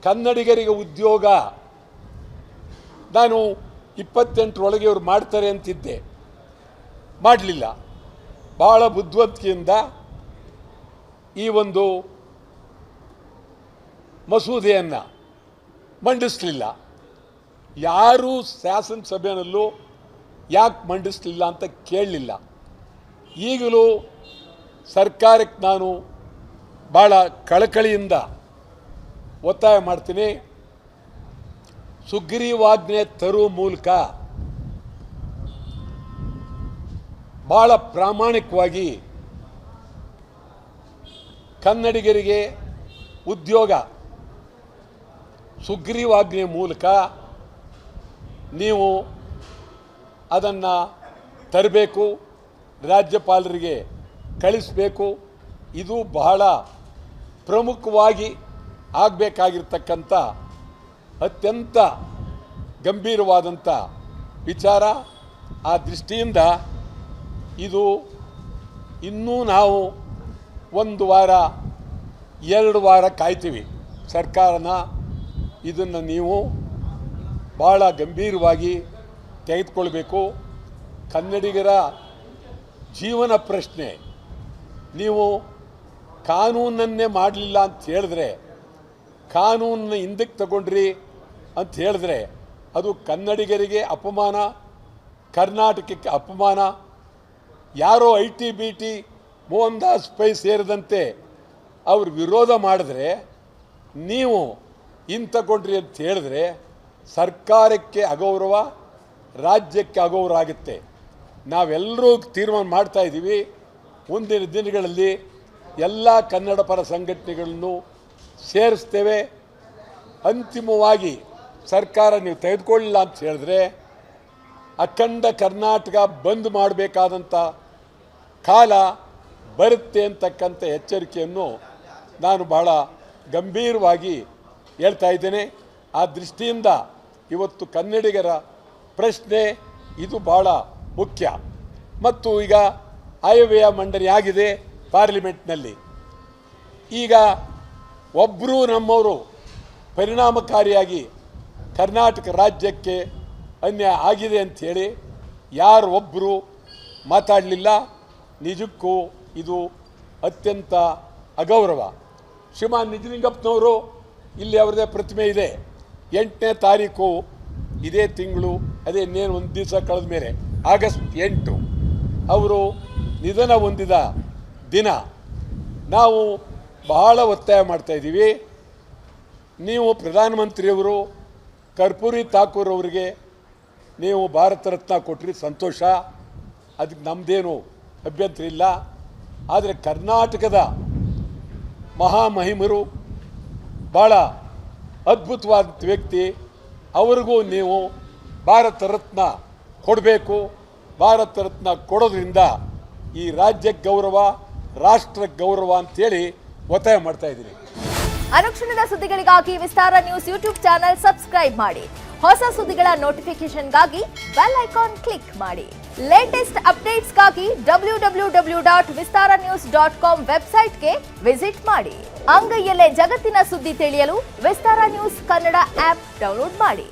ಕನ್ನಡಿಗರಿಗೆ ಉದ್ಯೋಗ ನಾನು 28ರೊಳಗೆ ಇವರು ಮಾಡ್ತಾರೆ ಅಂತಿದ್ದೆ, ಮಾಡಲಿಲ್ಲ. ಭಾಳ ಬುದ್ಧಿವಂತಿಕೆಯಿಂದ ಈ ಒಂದು ಮಸೂದೆಯನ್ನು ಮಂಡಿಸಲಿಲ್ಲ. ಯಾರೂ ಶಾಸನಸಭೆಯಲ್ಲೂ ಯಾಕೆ ಮಂಡಿಸಲಿಲ್ಲ ಅಂತ ಕೇಳಲಿಲ್ಲ. ಈಗಲೂ ಸರ್ಕಾರಕ್ಕೆ ನಾನು ಭಾಳ ಕಳಕಳಿಯಿಂದ ಒತ್ತಾಯ ಮಾಡ್ತೀನಿ. ಸುಗ್ರೀವಾಜ್ಞೆ ತರುವ ಮೂಲಕ ಭಾಳ ಪ್ರಾಮಾಣಿಕವಾಗಿ ಕನ್ನಡಿಗರಿಗೆ ಉದ್ಯೋಗ ಸುಗ್ರೀವಾಜ್ಞೆ ಮೂಲಕ ನೀವು ಅದನ್ನು ತರಬೇಕು, ರಾಜ್ಯಪಾಲರಿಗೆ ಕಳಿಸಬೇಕು. ಇದು ಬಹಳ ಪ್ರಮುಖವಾಗಿ ಆಗಬೇಕಾಗಿರ್ತಕ್ಕಂಥ ಅತ್ಯಂತ ಗಂಭೀರವಾದಂಥ ವಿಚಾರ. ಆ ದೃಷ್ಟಿಯಿಂದ ಇದು ಇನ್ನೂ ನಾವು 1 ವಾರ 2 ವಾರ ಕಾಯ್ತೀವಿ. ಸರ್ಕಾರನ ಇದನ್ನು ನೀವು ಭಾಳ ಗಂಭೀರವಾಗಿ ತೆಗೆದುಕೊಳ್ಬೇಕು. ಕನ್ನಡಿಗರ ಜೀವನ ಪ್ರಶ್ನೆ. ನೀವು ಕಾನೂನನ್ನೇ ಮಾಡಲಿಲ್ಲ ಅಂತ ಹೇಳಿದ್ರೆ, ಕಾನೂನನ್ನ ಹಿಂದಕ್ಕೆ ತಗೊಂಡ್ರಿ ಅಂತ ಹೇಳಿದ್ರೆ ಅದು ಕನ್ನಡಿಗರಿಗೆ ಅಪಮಾನ, ಕರ್ನಾಟಕಕ್ಕೆ ಅಪಮಾನ. ಯಾರೋ ITBT ಮೋಹನ್ ದಾಸ್ ಪೈ ಸೇರಿದಂತೆ ಅವರು ವಿರೋಧ ಮಾಡಿದ್ರೆ ನೀವು ತಗೊಂಡ್ರಿ ಅಂತ ಹೇಳಿದ್ರೆ ಸರ್ಕಾರಕ್ಕೆ ಅಗೌರವ, ರಾಜ್ಯಕ್ಕೆ ಅಗೌರವ ಆಗುತ್ತೆ. ನಾವೆಲ್ಲರೂ ತೀರ್ಮಾನ ಮಾಡ್ತಾ ಇದ್ದೀವಿ, ಮುಂದಿನ ದಿನಗಳಲ್ಲಿ ಎಲ್ಲ ಕನ್ನಡ ಪರ ಸಂಘಟನೆಗಳನ್ನು ಸೇರಿಸ್ತೇವೆ. ಅಂತಿಮವಾಗಿ ಸರ್ಕಾರ ನೀವು ತೆಗೆದುಕೊಳ್ಳಿಲ್ಲ ಅಂತ ಹೇಳಿದ್ರೆ ಅಖಂಡ ಕರ್ನಾಟಕ ಬಂದ್ ಮಾಡಬೇಕಾದಂಥ ಕಾಲ ಬರುತ್ತೆ ಅಂತಕ್ಕಂಥ ಎಚ್ಚರಿಕೆಯನ್ನು ನಾನು ಭಾಳ ಗಂಭೀರವಾಗಿ ಹೇಳ್ತಾ ಇದ್ದೇನೆ. ಆ ದೃಷ್ಟಿಯಿಂದ ಇವತ್ತು ಕನ್ನಡಿಗರ ಪ್ರಶ್ನೆ ಇದು ಭಾಳ ಮುಖ್ಯ. ಮತ್ತು ಈಗ ಆಯವ್ಯಯ ಮಂಡನೆ ಆಗಿದೆ ಪಾರ್ಲಿಮೆಂಟ್ನಲ್ಲಿ. ಈಗ ಒಬ್ಬರು ನಮ್ಮವರು ಪರಿಣಾಮಕಾರಿಯಾಗಿ ಕರ್ನಾಟಕ ರಾಜ್ಯಕ್ಕೆ ಅನ್ಯಾಯ ಆಗಿದೆ ಅಂಥೇಳಿ ಯಾರು ಒಬ್ಬರು ಮಾತಾಡಲಿಲ್ಲ. ನಿಜಕ್ಕೂ ಇದು ಅತ್ಯಂತ ಅಗೌರವ. ಶ್ರೀಮಾನ್ ನಿಜಲಿಂಗಪ್ಪನವರು ಇಲ್ಲಿ ಅವರದೇ ಪ್ರತಿಮೆ ಇದೆ. 8ನೇ ತಾರೀಕು ಇದೇ ತಿಂಗಳು, ಅದೇ ಇನ್ನೇನು ಒಂದು ದಿವಸ ಕಳೆದ ಮೇಲೆ ಆಗಸ್ಟ್ 8 ಅವರು ನಿಧನ ಹೊಂದಿದ ದಿನ. ನಾವು ಬಹಳ ಒತ್ತಾಯ ಮಾಡ್ತಾಯಿದ್ದೀವಿ. ನೀವು ಪ್ರಧಾನಮಂತ್ರಿಯವರು ಕರ್ಪೂರಿ ಥಾಕೂರ್ ಅವರಿಗೆ ನೀವು ಭಾರತ ರತ್ನ ಕೊಟ್ಟರೆ ಸಂತೋಷ, ಅದಕ್ಕೆ ನಮ್ಮದೇನು ಅಭ್ಯಂತರ ಇಲ್ಲ. ಆದರೆ ಕರ್ನಾಟಕದ ಮಹಾಮಹಿಮರು, ಭಾಳ ಅದ್ಭುತವಾದ ವ್ಯಕ್ತಿ, ಅವರಿಗೂ ನೀವು ಭಾರತ ರತ್ನ ಕೊಡಬೇಕು. ಭಾರತ ರತ್ನ ಕೊಡೋದ್ರಿಂದ ಈ ರಾಜ್ಯಕ್ಕೆ ಗೌರವ, ರಾಷ್ಟ್ರಕ್ಕೆ ಗೌರವ ಅಂತೇಳಿ ಒತ್ತಾಯ ಮಾಡ್ತಾ ಇದ್ದೀನಿ. ಅನುಕ್ಷಣದ ಸುದ್ದಿಗಳಿಗಾಗಿ ವಿಸ್ತಾರ ನ್ಯೂಸ್ ಯೂಟ್ಯೂಬ್ ಚಾನೆಲ್ ಸಬ್ಸ್ಕ್ರೈಬ್ ಮಾಡಿ. ಹೊಸ ಸುದ್ದಿಗಳ ನೋಟಿಫಿಕೇಶನ್ಗಾಗಿ ಬೆಲ್ ಐಕಾನ್ ಕ್ಲಿಕ್ ಮಾಡಿ. ಲೇಟೆಸ್ಟ್ ಅಪ್ಡೇಟ್ಸ್ಗಾಗಿ www.vistaranews.com ವೆಬ್ಸೈಟ್ಗೆ ವಿಸಿಟ್ ಮಾಡಿ. ಅಂಗೈಯಲ್ಲೇ ಜಗತ್ತಿನ ಸುದ್ದಿ ತಿಳಿಯಲು ವಿಸ್ತಾರ ನ್ಯೂಸ್ ಕನ್ನಡ ಆಪ್ ಡೌನ್ಲೋಡ್ ಮಾಡಿ.